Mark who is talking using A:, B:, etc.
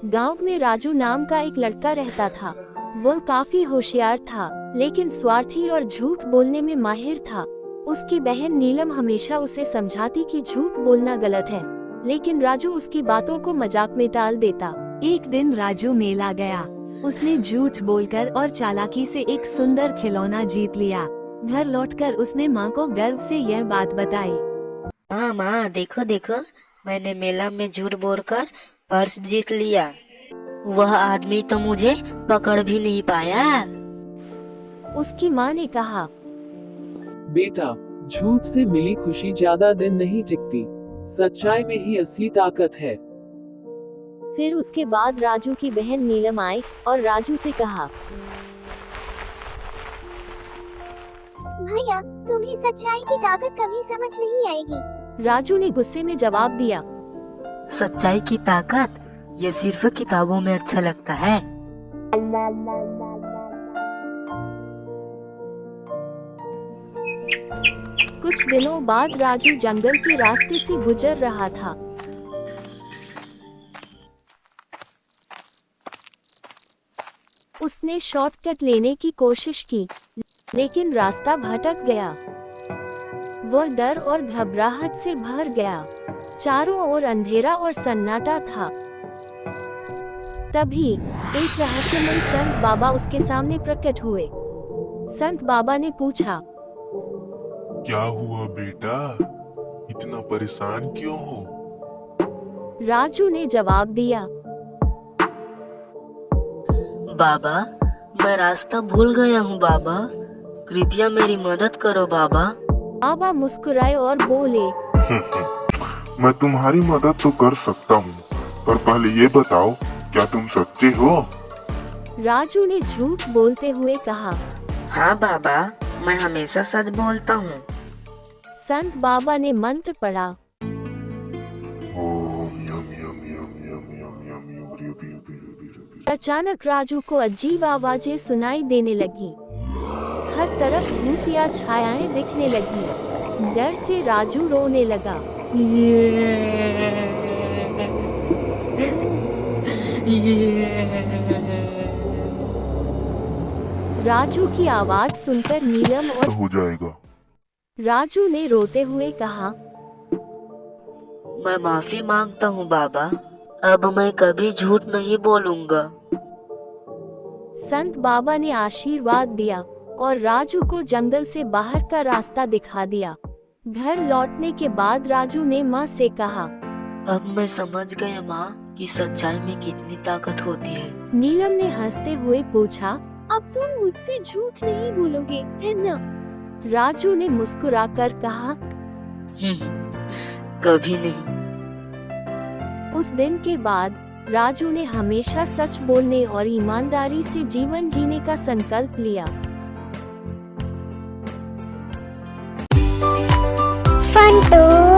A: गांव में राजू नाम का एक लड़का रहता था। वो काफी होशियार था, लेकिन स्वार्थी और झूठ बोलने में माहिर था। उसकी बहन नीलम हमेशा उसे समझाती कि झूठ बोलना गलत है, लेकिन राजू उसकी बातों को मजाक में टाल देता। एक दिन राजू मेला गया। उसने झूठ बोलकर और चालाकी से एक सुंदर खिलौना जीत लिया। घर लौटकर उसने माँ को गर्व से यह बात बताई।
B: हाँ माँ, देखो देखो, मैंने मेला में झूठ बोलकर पर्स जीत लिया। वह आदमी तो मुझे पकड़ भी नहीं पाया।
A: उसकी माँ ने कहा,
C: बेटा, झूठ से मिली खुशी ज्यादा दिन नहीं टिकती। सच्चाई में ही असली ताकत है।
A: फिर उसके बाद राजू की बहन नीलम आई और राजू से कहा,
D: भैया, तुम्हें सच्चाई की ताकत कभी समझ नहीं आएगी।
A: राजू ने गुस्से में जवाब दिया,
B: सच्चाई की ताकत ये सिर्फ किताबों में अच्छा लगता है।
A: कुछ दिनों बाद राजू जंगल के रास्ते से गुजर रहा था। उसने शॉर्टकट लेने की कोशिश की, लेकिन रास्ता भटक गया। वह डर और घबराहट से भर गया। चारों ओर अंधेरा और सन्नाटा था। तभी एक रहस्यमय संत बाबा उसके सामने प्रकट हुए। संत बाबा ने पूछा,
E: क्या हुआ बेटा, इतना परेशान क्यों हो?
A: राजू ने जवाब दिया,
B: बाबा, मैं रास्ता भूल गया हूँ बाबा, कृपया मेरी मदद करो बाबा।
A: बाबा मुस्कुराए और बोले,
E: मैं तुम्हारी मदद तो कर सकता हूँ, पर पहले ये बताओ, क्या तुम सच्चे हो?
A: राजू ने झूठ बोलते हुए कहा,
B: हाँ बाबा, मैं हमेशा सच बोलता हूँ।
A: संत बाबा ने मंत्र पढ़ा।
E: ओम यम यम यम यम यम यम यम रि रि रि रि रि।
A: अचानक राजू को अजीब आवाजें सुनाई देने लगी। हर तरफ भूतिया छायाएं दिखने लगी। डर से राजू रोने लगा। राजू की आवाज सुनकर नीलम और
E: हो जाएगा।
A: राजू ने रोते हुए कहा,
B: मैं माफी मांगता हूँ बाबा, अब मैं कभी झूठ नहीं बोलूँगा।
A: संत बाबा ने आशीर्वाद दिया और राजू को जंगल से बाहर का रास्ता दिखा दिया। घर लौटने के बाद राजू ने माँ से कहा,
B: अब मैं समझ गया माँ कि सच्चाई में कितनी ताकत होती है।
A: नीलम ने हंसते हुए पूछा, अब तुम मुझसे झूठ नहीं बोलोगे, है ना? राजू ने मुस्कुराकर कहा,
B: कभी नहीं।
A: उस दिन के बाद राजू ने हमेशा सच बोलने और ईमानदारी से जीवन जीने का संकल्प लिया।
D: फंटू